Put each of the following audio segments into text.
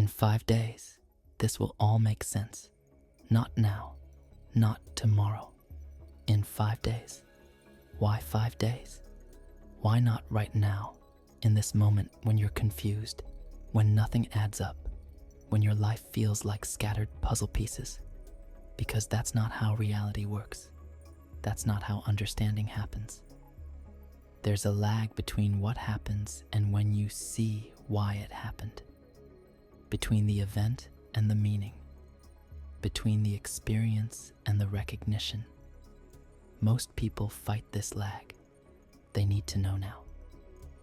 In 5 days, this will all make sense. Not now, not tomorrow. In 5 days. Why 5 days? Why not right now, in this moment when you're confused, when nothing adds up, when your life feels like scattered puzzle pieces? Because that's not how reality works. That's not how understanding happens. There's a lag between what happens and when you see why it happened. Between the event and the meaning. Between the experience and the recognition. Most people fight this lag. They need to know now.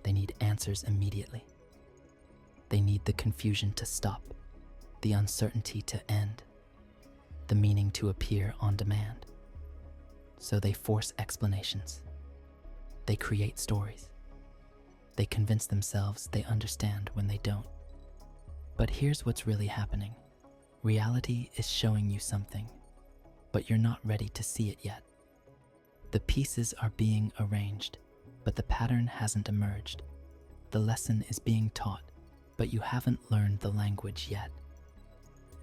They need answers immediately. They need the confusion to stop, the uncertainty to end, the meaning to appear on demand. So they force explanations. They create stories. They convince themselves they understand when they don't. But here's what's really happening. Reality is showing you something, but you're not ready to see it yet. The pieces are being arranged, but the pattern hasn't emerged. The lesson is being taught, but you haven't learned the language yet.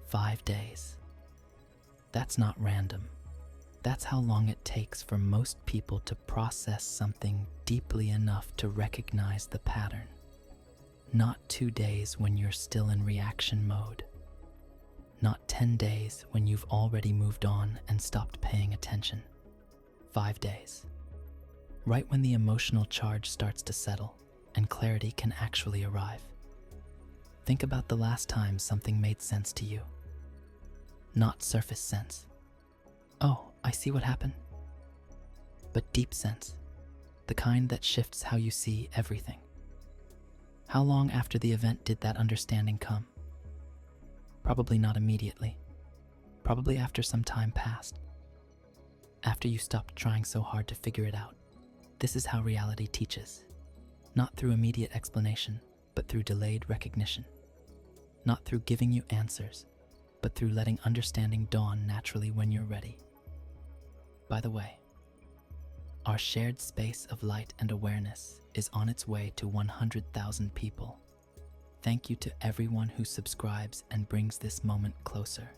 5 days. That's not random. That's how long it takes for most people to process something deeply enough to recognize the pattern. Not 2 days when you're still in reaction mode. Not 10 days when you've already moved on and stopped paying attention. 5 days. Right when the emotional charge starts to settle and clarity can actually arrive. Think about the last time something made sense to you. Not surface sense. Oh, I see what happened. But deep sense. The kind that shifts how you see everything. How long after the event did that understanding come? Probably not immediately. Probably after some time passed. After you stopped trying so hard to figure it out. This is how reality teaches. Not through immediate explanation, but through delayed recognition. Not through giving you answers, but through letting understanding dawn naturally when you're ready. By the way, our shared space of light and awareness is on its way to 100,000 people. Thank you to everyone who subscribes and brings this moment closer.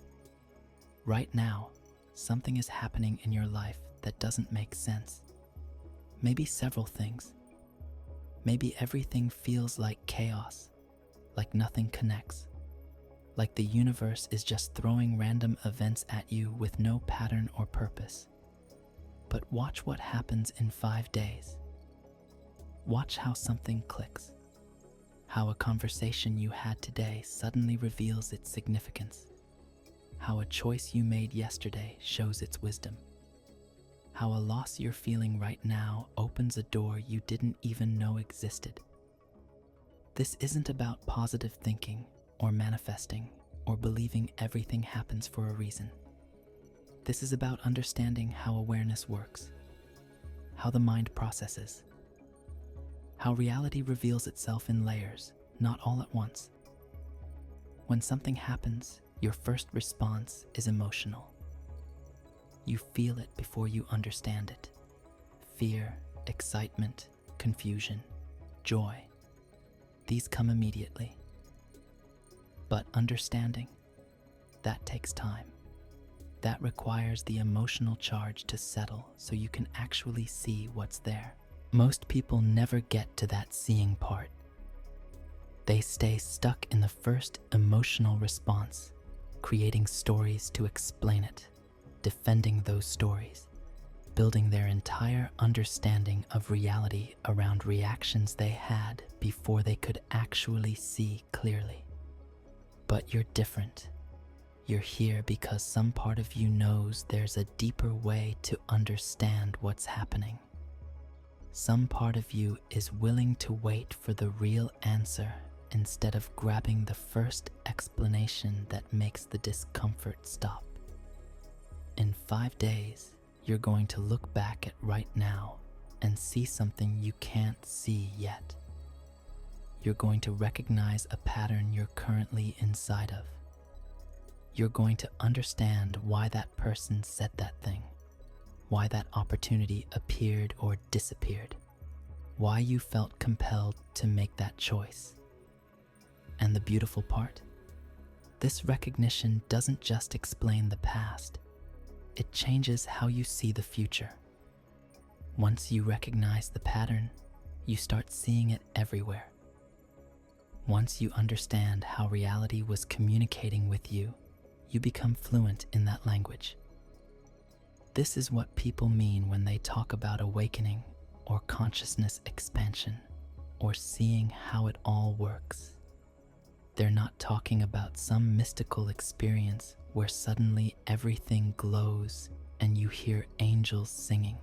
Right now, something is happening in your life that doesn't make sense. Maybe several things. Maybe everything feels like chaos, like nothing connects, like the universe is just throwing random events at you with no pattern or purpose. But watch what happens in 5 days. Watch how something clicks. How a conversation you had today suddenly reveals its significance. How a choice you made yesterday shows its wisdom. How a loss you're feeling right now opens a door you didn't even know existed. This isn't about positive thinking or manifesting or believing everything happens for a reason. This is about understanding how awareness works, how the mind processes, how reality reveals itself in layers, not all at once. When something happens, your first response is emotional. You feel it before you understand it. Fear, excitement, confusion, joy. These come immediately. But understanding, that takes time. That requires the emotional charge to settle so you can actually see what's there. Most people never get to that seeing part. They stay stuck in the first emotional response, creating stories to explain it, defending those stories, building their entire understanding of reality around reactions they had before they could actually see clearly. But you're different. You're here because some part of you knows there's a deeper way to understand what's happening. Some part of you is willing to wait for the real answer instead of grabbing the first explanation that makes the discomfort stop. In 5 days, you're going to look back at right now and see something you can't see yet. You're going to recognize a pattern you're currently inside of. You're going to understand why that person said that thing, why that opportunity appeared or disappeared, why you felt compelled to make that choice. And the beautiful part, This recognition doesn't just explain the past, it changes how you see the future. Once you recognize the pattern, you start seeing it everywhere. Once you understand how reality was communicating with you, you become fluent in that language. This is what people mean when they talk about awakening or consciousness expansion or seeing how it all works. They're not talking about some mystical experience where suddenly everything glows and you hear angels singing.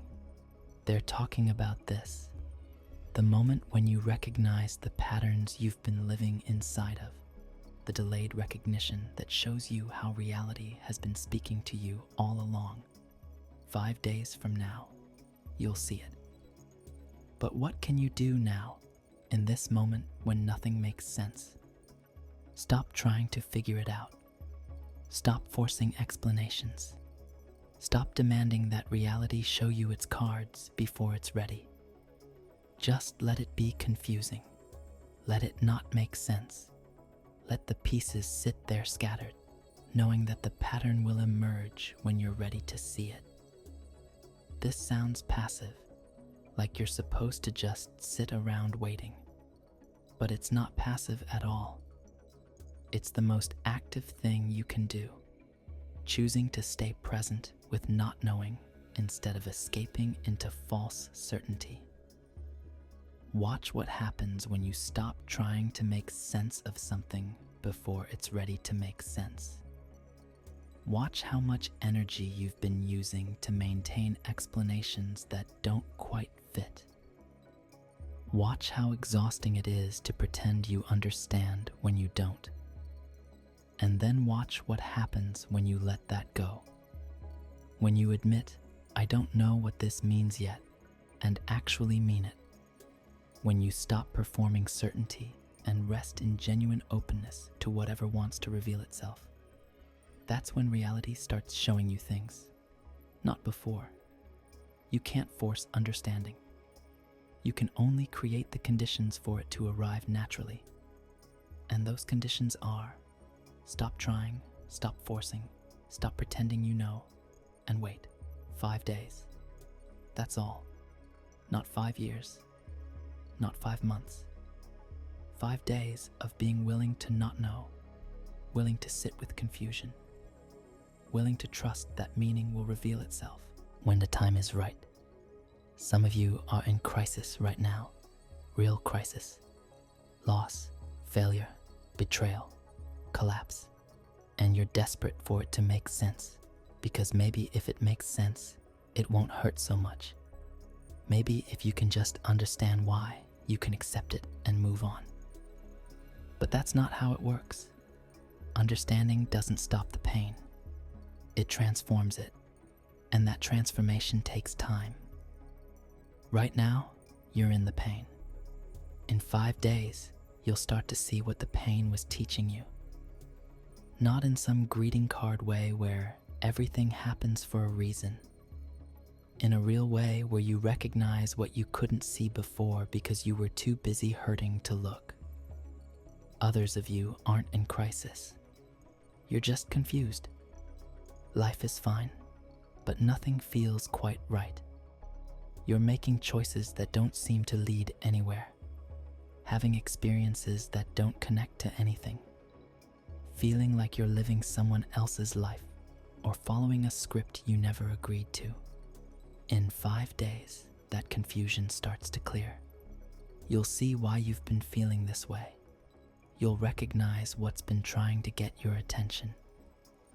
They're talking about this: the moment when you recognize the patterns you've been living inside of, the delayed recognition that shows you how reality has been speaking to you all along. 5 days from now, you'll see it. But what can you do now, in this moment when nothing makes sense? Stop trying to figure it out. Stop forcing explanations. Stop demanding that reality show you its cards before it's ready. Just let it be confusing. Let it not make sense. Let the pieces sit there scattered, knowing that the pattern will emerge when you're ready to see it. This sounds passive, like you're supposed to just sit around waiting. But it's not passive at all. It's the most active thing you can do, choosing to stay present with not knowing instead of escaping into false certainty. Watch what happens when you stop trying to make sense of something before it's ready to make sense. Watch how much energy you've been using to maintain explanations that don't quite fit. Watch how exhausting it is to pretend you understand when you don't. And then watch what happens when you let that go. When you admit, "I don't know what this means yet," and actually mean it. When you stop performing certainty and rest in genuine openness to whatever wants to reveal itself. That's when reality starts showing you things, not before. You can't force understanding. You can only create the conditions for it to arrive naturally. And those conditions are: stop trying, stop forcing, stop pretending you know, and wait. 5 days. That's all. Not 5 years. Not 5 months. 5 days of being willing to not know, willing to sit with confusion, willing to trust that meaning will reveal itself when the time is right. Some of you are in crisis right now, real crisis. Loss, failure, betrayal, collapse. And you're desperate for it to make sense, because maybe if it makes sense, it won't hurt so much. Maybe if you can just understand why, you can accept it and move on. But that's not how it works. Understanding doesn't stop the pain. It transforms it, and that transformation takes time. Right now, you're in the pain. In 5 days, you'll start to see what the pain was teaching you. Not in some greeting card way where everything happens for a reason. In a real way where you recognize what you couldn't see before because you were too busy hurting to look. Others of you aren't in crisis. You're just confused. Life is fine, but nothing feels quite right. You're making choices that don't seem to lead anywhere, having experiences that don't connect to anything, feeling like you're living someone else's life or following a script you never agreed to. In 5 days, that confusion starts to clear. You'll see why you've been feeling this way. You'll recognize what's been trying to get your attention.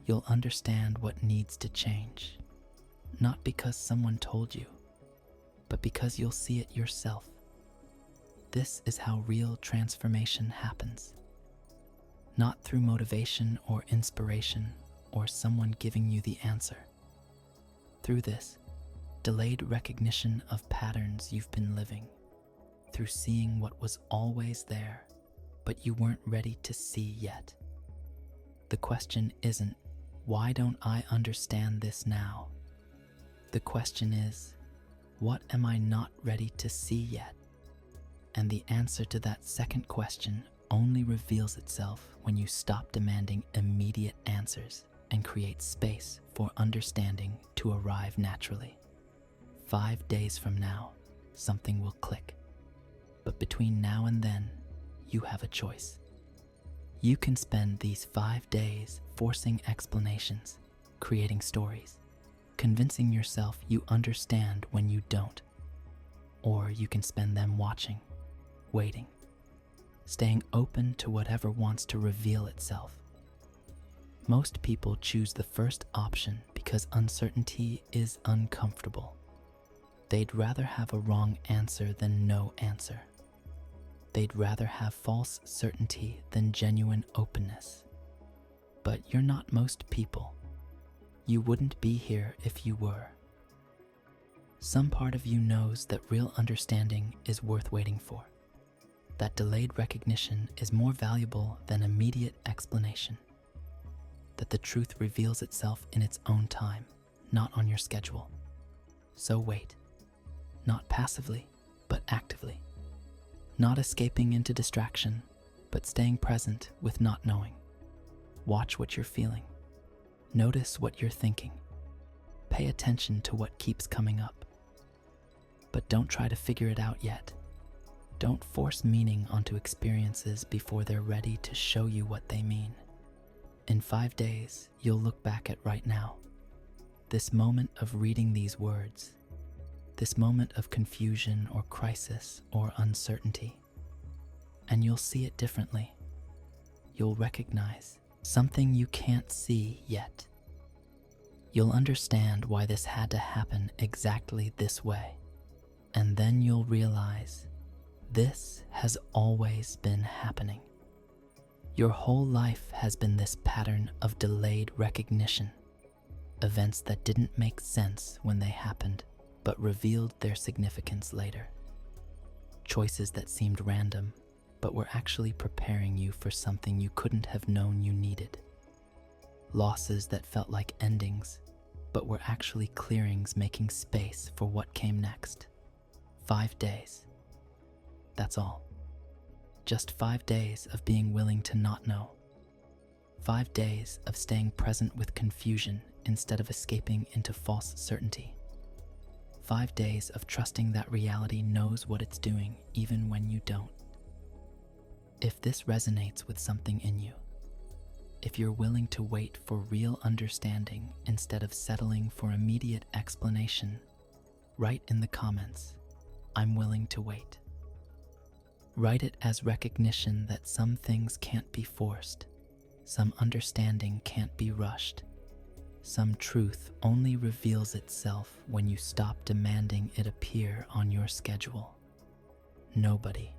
You'll understand what needs to change, not because someone told you, but because you'll see it yourself. This is how real transformation happens. Not through motivation or inspiration or someone giving you the answer. Through this delayed recognition of patterns you've been living, through seeing what was always there, but you weren't ready to see yet. The question isn't, why don't I understand this now? The question is, what am I not ready to see yet? And the answer to that second question only reveals itself when you stop demanding immediate answers and create space for understanding to arrive naturally. 5 days from now, something will click. But between now and then, you have a choice. You can spend these 5 days forcing explanations, creating stories, convincing yourself you understand when you don't. Or you can spend them watching, waiting, staying open to whatever wants to reveal itself. Most people choose the first option because uncertainty is uncomfortable. They'd rather have a wrong answer than no answer. They'd rather have false certainty than genuine openness. But you're not most people. You wouldn't be here if you were. Some part of you knows that real understanding is worth waiting for. That delayed recognition is more valuable than immediate explanation. That the truth reveals itself in its own time, not on your schedule. So wait, not passively, but actively. Not escaping into distraction, but staying present with not knowing. Watch what you're feeling. Notice what you're thinking. Pay attention to what keeps coming up. But don't try to figure it out yet. Don't force meaning onto experiences before they're ready to show you what they mean. In 5 days, you'll look back at right now. This moment of reading these words, this moment of confusion or crisis or uncertainty, and you'll see it differently. You'll recognize something you can't see yet. You'll understand why this had to happen exactly this way, and then you'll realize this has always been happening. Your whole life has been this pattern of delayed recognition, events that didn't make sense when they happened, but revealed their significance later. Choices that seemed random, but were actually preparing you for something you couldn't have known you needed. Losses that felt like endings, but were actually clearings making space for what came next. 5 days. That's all. Just 5 days of being willing to not know. 5 days of staying present with confusion instead of escaping into false certainty. 5 days of trusting that reality knows what it's doing even when you don't. If this resonates with something in you, if you're willing to wait for real understanding instead of settling for immediate explanation, write in the comments, "I'm willing to wait." Write it as recognition that some things can't be forced, some understanding can't be rushed, some truth only reveals itself when you stop demanding it appear on your schedule. Nobody